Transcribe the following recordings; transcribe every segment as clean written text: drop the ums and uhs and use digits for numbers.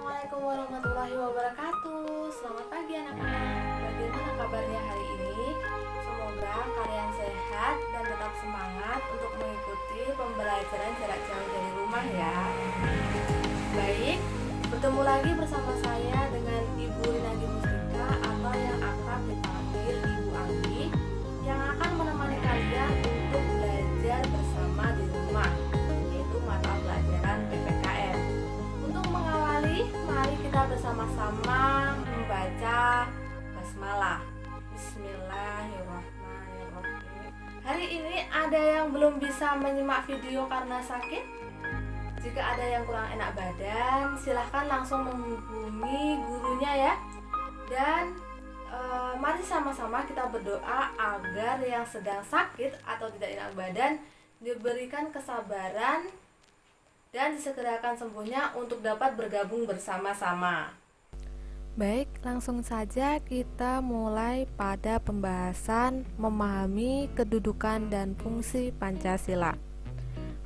Assalamualaikum warahmatullahi wabarakatuh. Selamat pagi anak-anak. Bagaimana kabarnya hari ini? Semoga kalian sehat dan tetap semangat untuk mengikuti pembelajaran jarak jauh dari rumah ya. Baik, bertemu lagi bersama saya dengan Ibu Rinadi Mustika atau yang akrab dipanggil Ibu Anggi, yang akan menemani kalian untuk belajar bersama di rumah, yaitu mata pelajaran PPKN. Untuk mengawali, mari kita bersama-sama membaca basmalah. Bismillahirrahmanirrahim. Hari ini ada yang belum bisa menyimak video karena sakit? Jika ada yang kurang enak badan, silahkan langsung menghubungi gurunya ya. Dan mari sama-sama kita berdoa agar yang sedang sakit atau tidak enak badan diberikan kesabaran dan disegerakan sembuhnya untuk dapat bergabung bersama-sama. Baik, langsung saja kita mulai pada pembahasan memahami kedudukan dan fungsi Pancasila.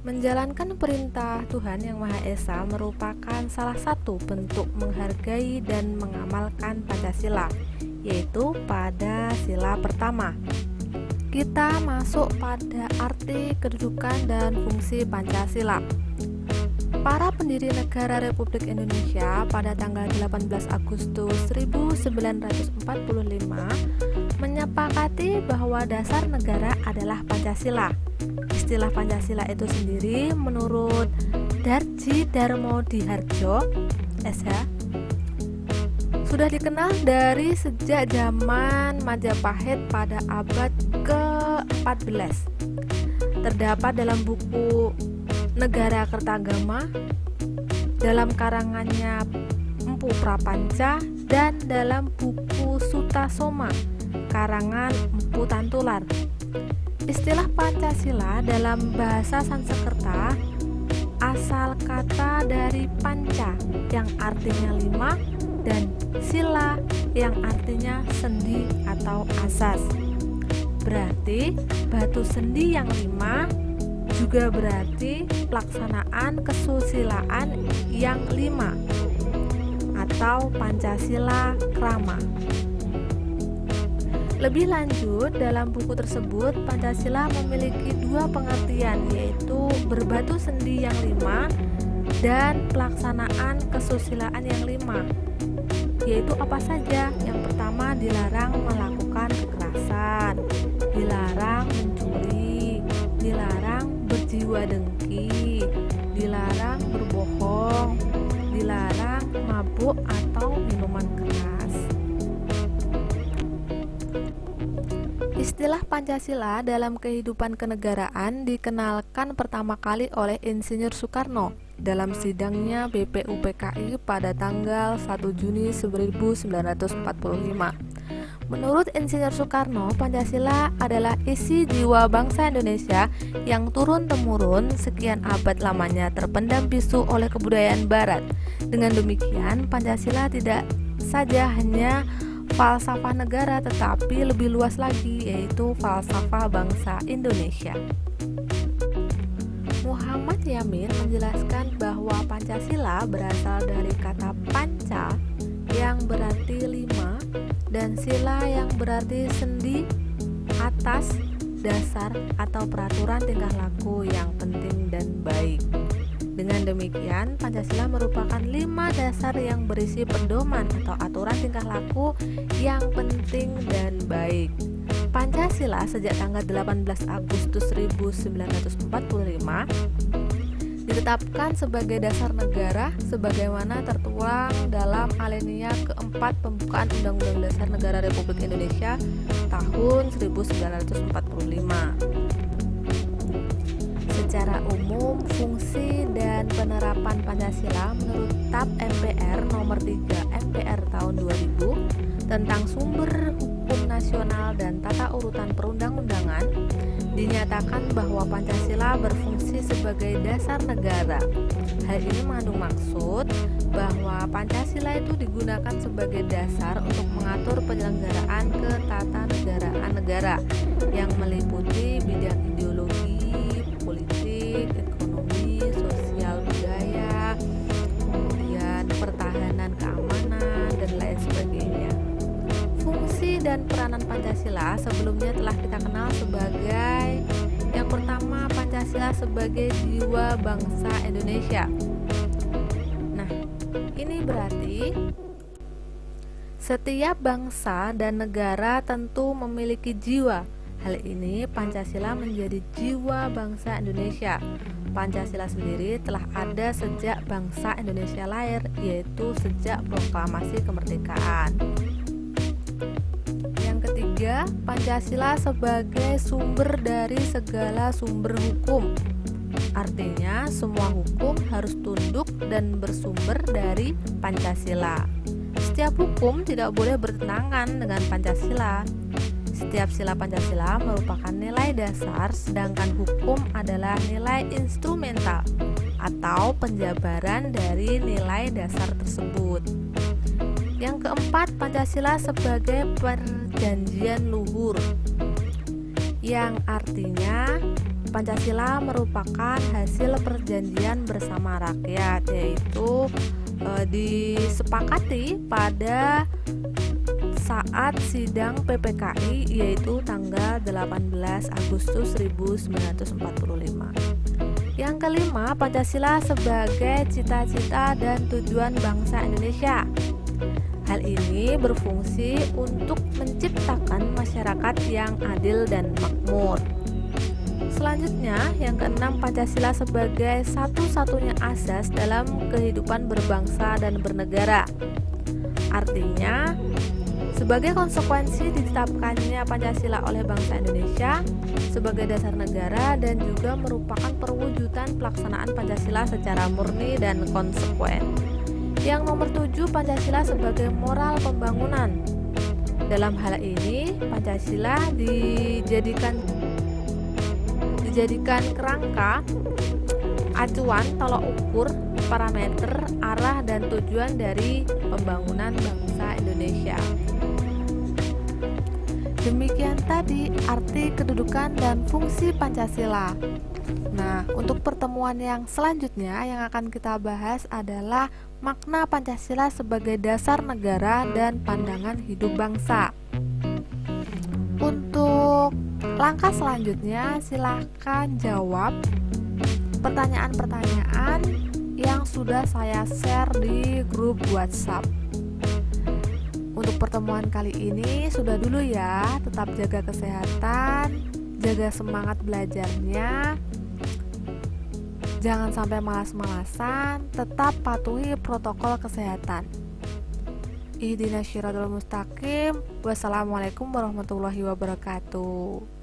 Menjalankan perintah Tuhan Yang Maha Esa merupakan salah satu bentuk menghargai dan mengamalkan Pancasila, yaitu pada sila pertama. Kita masuk pada arti kedudukan dan fungsi Pancasila. Para pendiri negara Republik Indonesia pada tanggal 18 Agustus 1945 menyepakati bahwa dasar negara adalah Pancasila. Istilah Pancasila itu sendiri menurut Darji Darmodihardjo SH sudah dikenal dari sejak zaman Majapahit pada abad ke-14. Terdapat dalam buku Negara Kertagama, dalam karangannya Empu Prapanca, dan dalam buku Sutasoma karangan Empu Tantular. Istilah Pancasila dalam bahasa Sanskerta asal kata dari panca yang artinya 5 dan sila yang artinya sendi atau asas. Berarti batu sendi yang 5 juga berarti pelaksanaan kesusilaan yang 5 atau Pancasila Krama. Lebih lanjut, dalam buku tersebut Pancasila memiliki dua pengertian, yaitu berbatu sendi yang 5 dan pelaksanaan kesusilaan yang 5. Yaitu apa saja? Yang pertama, dilarang melakukan kekerasan, dilarang mencuri, dilarang berjiwa dengki, dilarang berbohong, dilarang mabuk atau minuman keras. Istilah Pancasila dalam kehidupan kenegaraan dikenalkan pertama kali oleh Insinyur Soekarno dalam sidangnya BPUPKI pada tanggal 1 Juni 1945. Menurut Insinyur Soekarno, Pancasila adalah isi jiwa bangsa Indonesia yang turun-temurun sekian abad lamanya terpendam bisu oleh kebudayaan Barat. Dengan demikian, Pancasila tidak saja hanya falsafah negara, tetapi lebih luas lagi, yaitu falsafah bangsa Indonesia. Muhammad Yamin menjelaskan bahwa Pancasila berasal dari kata panca yang berarti 5 dan sila yang berarti sendi, atas, dasar, atau peraturan tingkah laku yang penting dan baik. Dengan demikian, Pancasila merupakan 5 dasar yang berisi pedoman atau aturan tingkah laku yang penting dan baik. Pancasila sejak tanggal 18 Agustus 1945 ditetapkan sebagai dasar negara sebagaimana tertuang dalam alinea keempat pembukaan Undang-Undang Dasar Negara Republik Indonesia tahun 1945. Secara umum, fungsi dan penerapan Pancasila menurut TAP MPR nomor 3 MPR tahun 2000 tentang sumber hukum nasional dan tata urutan perundang-undangan dinyatakan bahwa Pancasila berfungsi sebagai dasar negara. Hal ini mengandung maksud bahwa Pancasila itu digunakan sebagai dasar untuk mengatur penyelenggaraan ketatanegaraan negara yang meliputi bidang ideologi, politik, ekonomi, sosial, budaya, kemudian pertahanan dan peranan Pancasila sebelumnya telah kita kenal sebagai yang pertama, Pancasila sebagai jiwa bangsa Indonesia. Nah, ini berarti setiap bangsa dan negara tentu memiliki jiwa. Hal ini Pancasila menjadi jiwa bangsa Indonesia. Pancasila sendiri telah ada sejak bangsa Indonesia lahir, yaitu sejak proklamasi kemerdekaan. Yang ketiga, Pancasila sebagai sumber dari segala sumber hukum. Artinya, semua hukum harus tunduk dan bersumber dari Pancasila. Setiap hukum tidak boleh bertentangan dengan Pancasila. Setiap sila Pancasila merupakan nilai dasar, sedangkan hukum adalah nilai instrumental atau penjabaran dari nilai dasar tersebut. Yang keempat, Pancasila sebagai perjanjian luhur, yang artinya Pancasila merupakan hasil perjanjian bersama rakyat, yaitu disepakati pada saat sidang PPKI, yaitu tanggal 18 Agustus 1945. Yang kelima, Pancasila sebagai cita-cita dan tujuan bangsa Indonesia. Hal ini berfungsi untuk menciptakan masyarakat yang adil dan makmur. Selanjutnya, yang keenam, Pancasila sebagai satu-satunya asas dalam kehidupan berbangsa dan bernegara. Artinya, sebagai konsekuensi ditetapkannya Pancasila oleh bangsa Indonesia sebagai dasar negara dan juga merupakan perwujudan pelaksanaan Pancasila secara murni dan konsekuen. Yang nomor 7, Pancasila sebagai moral pembangunan. Dalam hal ini, Pancasila dijadikan kerangka, acuan, tolok ukur, parameter, arah, dan tujuan dari pembangunan bangsa Indonesia. Demikian tadi arti, kedudukan, dan fungsi Pancasila. Nah, untuk pertemuan yang selanjutnya yang akan kita bahas adalah makna Pancasila sebagai dasar negara dan pandangan hidup bangsa. Untuk langkah selanjutnya, silahkan jawab pertanyaan-pertanyaan yang sudah saya share di grup WhatsApp. Untuk pertemuan kali ini sudah dulu ya, tetap jaga kesehatan, jaga semangat belajarnya, jangan sampai malas-malasan, tetap patuhi protokol kesehatan. Ihdinas syiratal mustaqim. Wassalamualaikum warahmatullahi wabarakatuh.